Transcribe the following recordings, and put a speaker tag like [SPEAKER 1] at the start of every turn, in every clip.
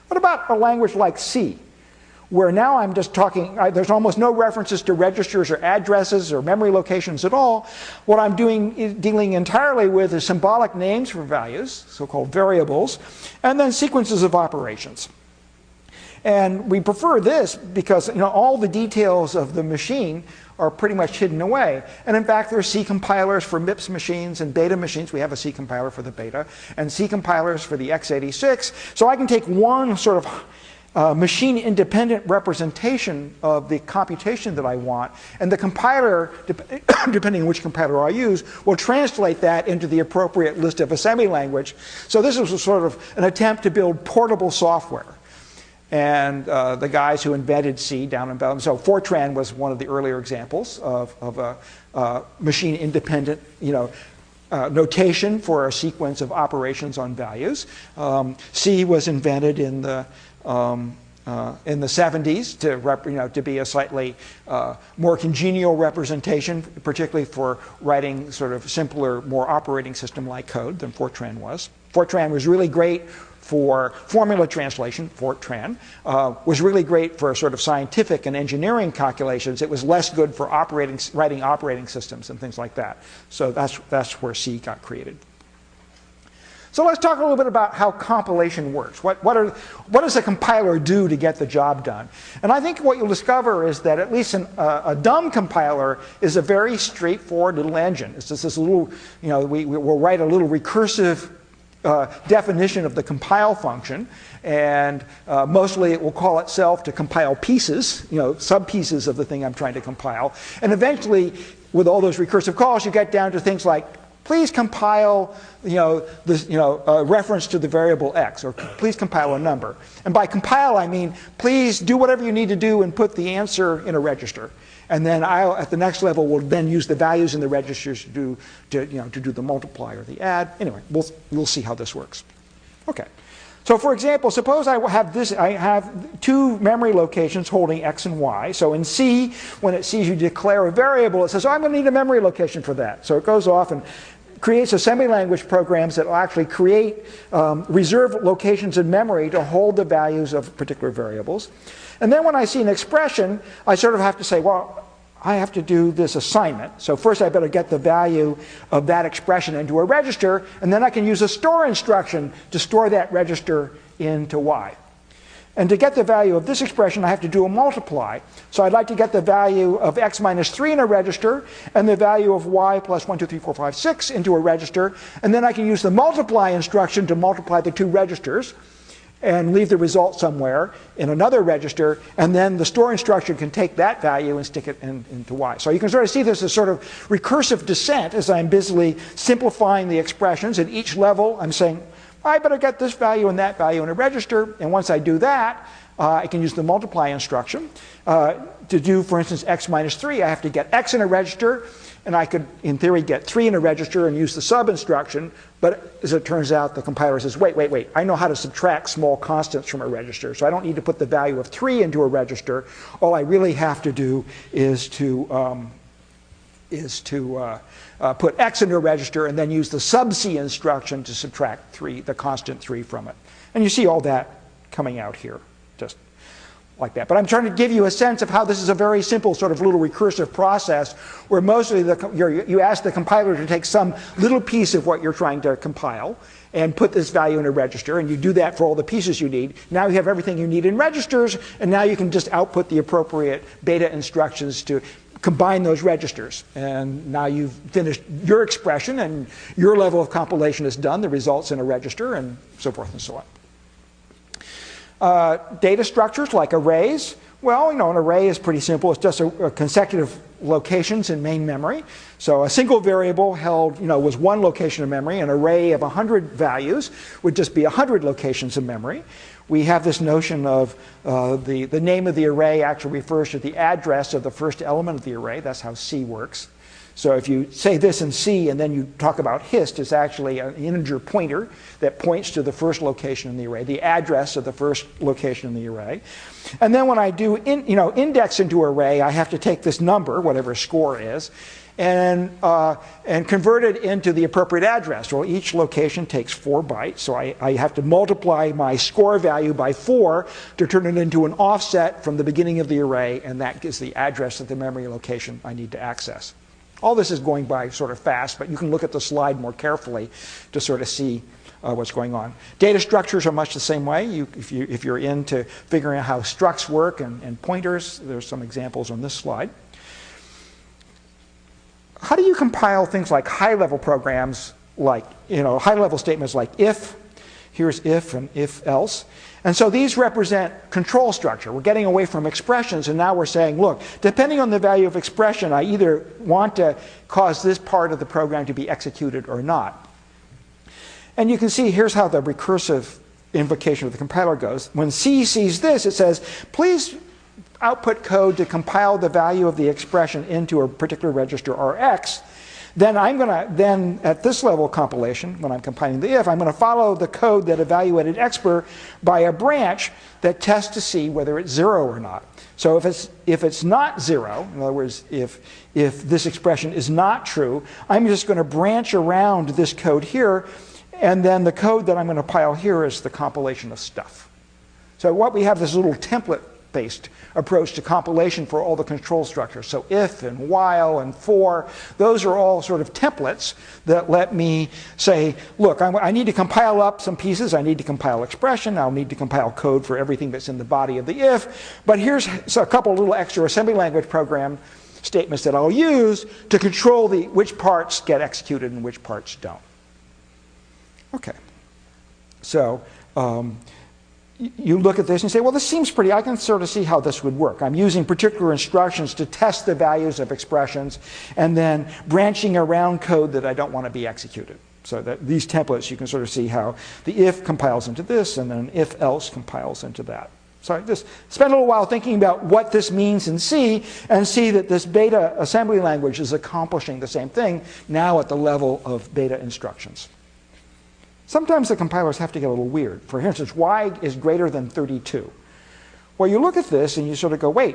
[SPEAKER 1] What about a language like C, where now I'm just talking, there's almost no references to registers or addresses or memory locations at all. What I'm doing is dealing entirely with is symbolic names for values, so-called variables, and then sequences of operations. And we prefer this because all the details of the machine are pretty much hidden away. And in fact, there are C compilers for MIPS machines and beta machines. We have a C compiler for the beta, and C compilers for the x86. So I can take one sort of machine-independent representation of the computation that I want, and the compiler, depending on which compiler I use, will translate that into the appropriate list of assembly language. So this is a sort of an attempt to build portable software. And the guys who invented C down in Belgium, so Fortran was one of the earlier examples of a machine-independent, notation for a sequence of operations on values. C was invented in the 70s to be a slightly more congenial representation, particularly for writing sort of simpler, more operating system-like code than Fortran was. Fortran was really great for formula translation. Fortran was really great for sort of scientific and engineering calculations. It was less good for writing operating systems and things like that. So that's where C got created. So let's talk a little bit about how compilation works. What does a compiler do to get the job done? And I think what you'll discover is that at least a dumb compiler is a very straightforward little engine. It's just this little, we'll write a little recursive definition of the compile function, and mostly it will call itself to compile pieces, sub-pieces of the thing I'm trying to compile. And eventually, with all those recursive calls, you get down to things like, please compile, a reference to the variable x, or please compile a number. And by compile, I mean, please do whatever you need to do and put the answer in a register. And then at the next level, we'll then use the values in the registers to do the multiply or the add. Anyway, we'll see how this works. Okay. So for example, suppose I have two memory locations holding x and y. So in C, when it sees you declare a variable, it says, oh, I'm going to need a memory location for that. So it goes off and creates assembly language programs that will actually create reserved locations in memory to hold the values of particular variables. And then when I see an expression, I sort of have to say, well, I have to do this assignment. So first I better get the value of that expression into a register, and then I can use a store instruction to store that register into y. And to get the value of this expression, I have to do a multiply. So I'd like to get the value of x minus 3 in a register, and the value of y plus 1, 2, 3, 4, 5, 6 into a register. And then I can use the multiply instruction to multiply the two registers and leave the result somewhere in another register, and then the store instruction can take that value and stick it into y. So you can sort of see this as sort of recursive descent as I'm busily simplifying the expressions. At each level, I'm saying, I better get this value and that value in a register, and once I do that, I can use the multiply instruction. To do, for instance, x minus 3, I have to get x in a register, and I could, in theory, get 3 in a register and use the sub instruction. But as it turns out, the compiler says, wait, I know how to subtract small constants from a register, so I don't need to put the value of 3 into a register. All I really have to do is to put x into a register and then use the sub-c instruction to subtract 3, the constant 3 from it. And you see all that coming out here, just like that. But I'm trying to give you a sense of how this is a very simple sort of little recursive process where mostly you ask the compiler to take some little piece of what you're trying to compile and put this value in a register, and you do that for all the pieces you need. Now you have everything you need in registers, and now you can just output the appropriate beta instructions to combine those registers. And now you've finished your expression, and your level of compilation is done. The result's in a register, and so forth and so on. Data structures like arrays. Well, an array is pretty simple. It's just a consecutive locations in main memory. So a single variable held, was one location of memory. An array of 100 values would just be 100 locations of memory. We have this notion of the name of the array actually refers to the address of the first element of the array. That's how C works. So if you say this in C and then you talk about hist, it's actually an integer pointer that points to the first location in the array, the address of the first location in the array. And then when I do index into array, I have to take this number, whatever score is, and convert it into the appropriate address. Well, each location takes 4 bytes, so I have to multiply my score value by 4 to turn it into an offset from the beginning of the array, and that gives the address of the memory location I need to access. All this is going by sort of fast, but you can look at the slide more carefully to sort of see what's going on. Data structures are much the same way. If you're into figuring out how structs work and pointers, there's some examples on this slide. How do you compile things like high-level programs, like high-level statements like if? Here's if and if else. And so these represent control structure. We're getting away from expressions, and now we're saying, look, depending on the value of expression, I either want to cause this part of the program to be executed or not. And you can see here's how the recursive invocation of the compiler goes. When C sees this, it says, please output code to compile the value of the expression into a particular register Rx. Then I'm going to, at this level compilation, when I'm compiling the if, I'm going to follow the code that evaluated expr by a branch that tests to see whether it's 0 or not. So if it's not 0, in other words, if this expression is not true, I'm just going to branch around this code here, and then the code that I'm going to compile here is the compilation of stuff. So what we have this little template-based approach to compilation for all the control structures. So if and while and for, those are all sort of templates that let me say, look, I need to compile up some pieces. I need to compile expression. I'll need to compile code for everything that's in the body of the if. But here's a couple little extra assembly language program statements that I'll use to control which parts get executed and which parts don't. Okay. So you look at this and say, well, this seems pretty, I can sort of see how this would work. I'm using particular instructions to test the values of expressions and then branching around code that I don't want to be executed. So that these templates, you can sort of see how the if compiles into this and then if else compiles into that. So I just spend a little while thinking about what this means in C and see that this beta assembly language is accomplishing the same thing now at the level of beta instructions. Sometimes the compilers have to get a little weird. For instance, y is greater than 32. Well, you look at this and you sort of go, wait,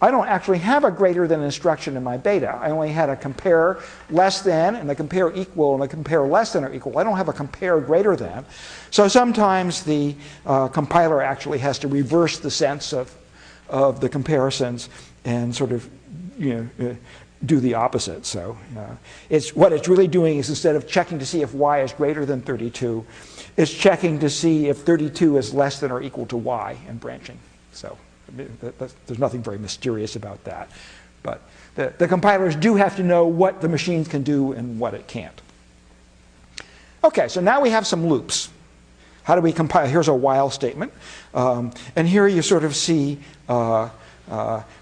[SPEAKER 1] I don't actually have a greater than instruction in my beta. I only had a compare less than and a compare equal and a compare less than or equal. I don't have a compare greater than. So sometimes the compiler actually has to reverse the sense of the comparisons and sort of, do the opposite. So what it's really doing is instead of checking to see if y is greater than 32, it's checking to see if 32 is less than or equal to y and branching. So there's nothing very mysterious about that. But the compilers do have to know what the machines can do and what it can't. Okay, so now we have some loops. How do we compile? Here's a while statement. And here you sort of see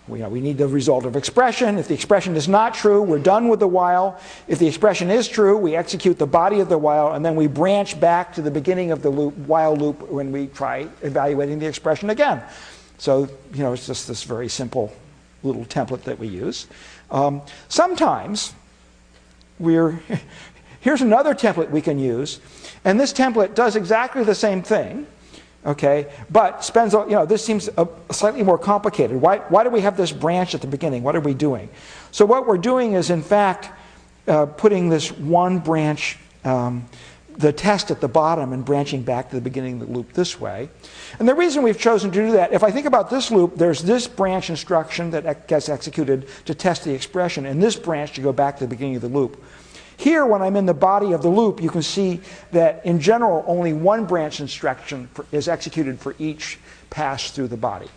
[SPEAKER 1] we need the result of expression. If the expression is not true, we're done with the while. If the expression is true, we execute the body of the while, and then we branch back to the beginning of the loop, while loop when we try evaluating the expression again. So, it's just this very simple little template that we use. Sometimes here's another template we can use, and this template does exactly the same thing. Okay, but spends, this seems slightly more complicated. Why do we have this branch at the beginning? What are we doing? So what we're doing is, in fact, putting this one branch, the test at the bottom, and branching back to the beginning of the loop this way. And the reason we've chosen to do that, if I think about this loop, there's this branch instruction that gets executed to test the expression, and this branch to go back to the beginning of the loop. Here, when I'm in the body of the loop, you can see that, in general, only one branch instruction is executed for each pass through the body.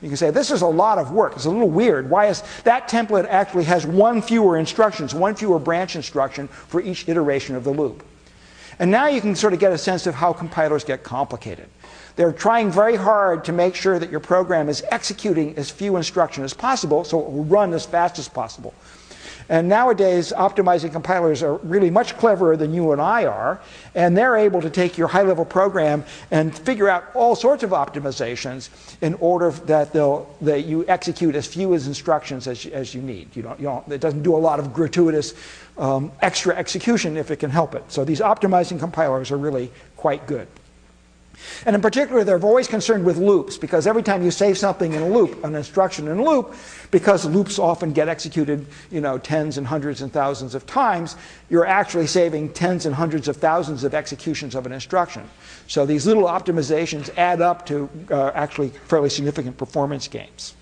[SPEAKER 1] You can say, this is a lot of work. It's a little weird. Why is that template actually has one fewer instructions, one fewer branch instruction for each iteration of the loop? And now you can sort of get a sense of how compilers get complicated. They're trying very hard to make sure that your program is executing as few instructions as possible so it will run as fast as possible. And nowadays, optimizing compilers are really much cleverer than you and I are, and they're able to take your high-level program and figure out all sorts of optimizations in order that you execute as few instructions as you need. It doesn't do a lot of gratuitous extra execution if it can help it. So these optimizing compilers are really quite good. And in particular, they're always concerned with loops, because every time you save something in a loop, an instruction in a loop, because loops often get executed, tens and hundreds and thousands of times, you're actually saving tens and hundreds of thousands of executions of an instruction. So these little optimizations add up to actually fairly significant performance gains.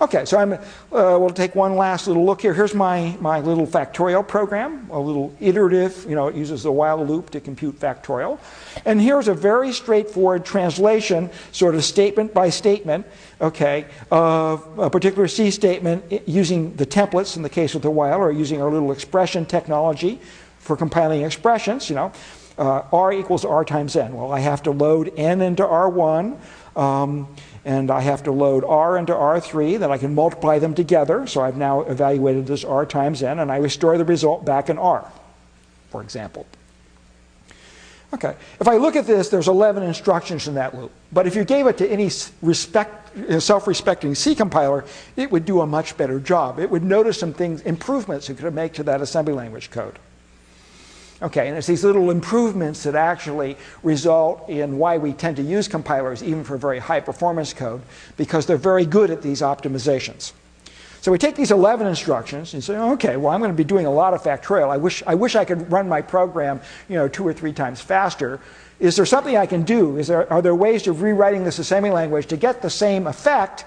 [SPEAKER 1] Okay, so we'll take one last little look here. Here's my little factorial program, a little iterative, it uses the while loop to compute factorial. And here's a very straightforward translation, sort of statement by statement, okay, of a particular C statement using the templates in the case of the while, or using our little expression technology for compiling expressions, R equals R times N. Well, I have to load N into R1. And I have to load R into R3, then I can multiply them together. So I've now evaluated this R times N, and I restore the result back in R, for example. Okay, if I look at this, there's 11 instructions in that loop. But if you gave it to any self-respecting C compiler, it would do a much better job. It would notice some things, improvements it could make to that assembly language code. Okay, and it's these little improvements that actually result in why we tend to use compilers even for very high performance code, because they're very good at these optimizations. So we take these 11 instructions and say, okay, well, I'm going to be doing a lot of factorial. I wish I could run my program 2 or 3 times faster. Is there something I can do? Are there ways of rewriting this assembly language to get the same effect,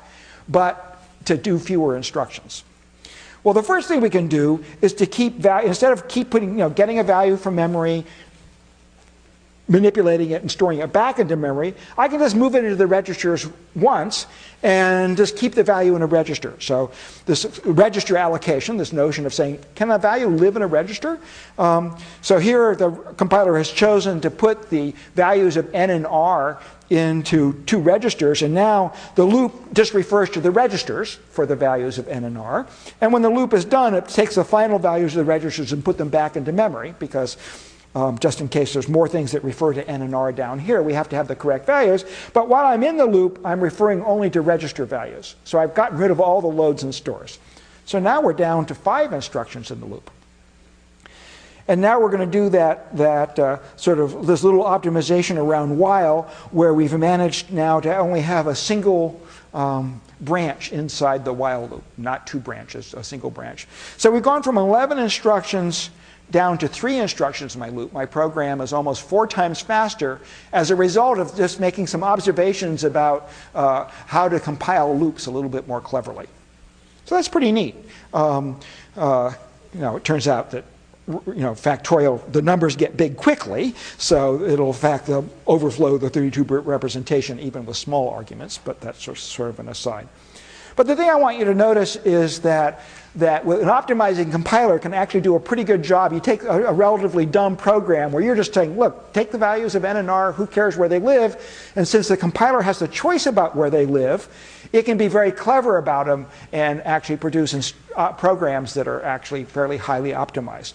[SPEAKER 1] but to do fewer instructions? Well, the first thing we can do is to keep value, instead of getting a value from memory, manipulating it and storing it back into memory, I can just move it into the registers once and just keep the value in a register. So this register allocation, this notion of saying, can a value live in a register? So here the compiler has chosen to put the values of N and R into 2 registers, and now the loop just refers to the registers for the values of N and R. And when the loop is done, it takes the final values of the registers and put them back into memory, because just in case there's more things that refer to N and R down here, we have to have the correct values. But while I'm in the loop, I'm referring only to register values. So I've gotten rid of all the loads and stores. So now we're down to 5 instructions in the loop. And now we're going to do that sort of this little optimization around while, where we've managed now to only have a single branch inside the while loop, not 2 branches, a single branch. So we've gone from 11 instructions down to 3 instructions in my loop. My program is almost 4 times faster as a result of just making some observations about how to compile loops a little bit more cleverly. So that's pretty neat. It turns out that factorial, the numbers get big quickly, so it'll in fact overflow the 32-bit representation even with small arguments, but that's sort of an aside. But the thing I want you to notice is that with an optimizing compiler can actually do a pretty good job. You take a relatively dumb program where you're just saying, look, take the values of N and R, who cares where they live? And since the compiler has the choice about where they live, it can be very clever about them and actually produce programs that are actually fairly highly optimized.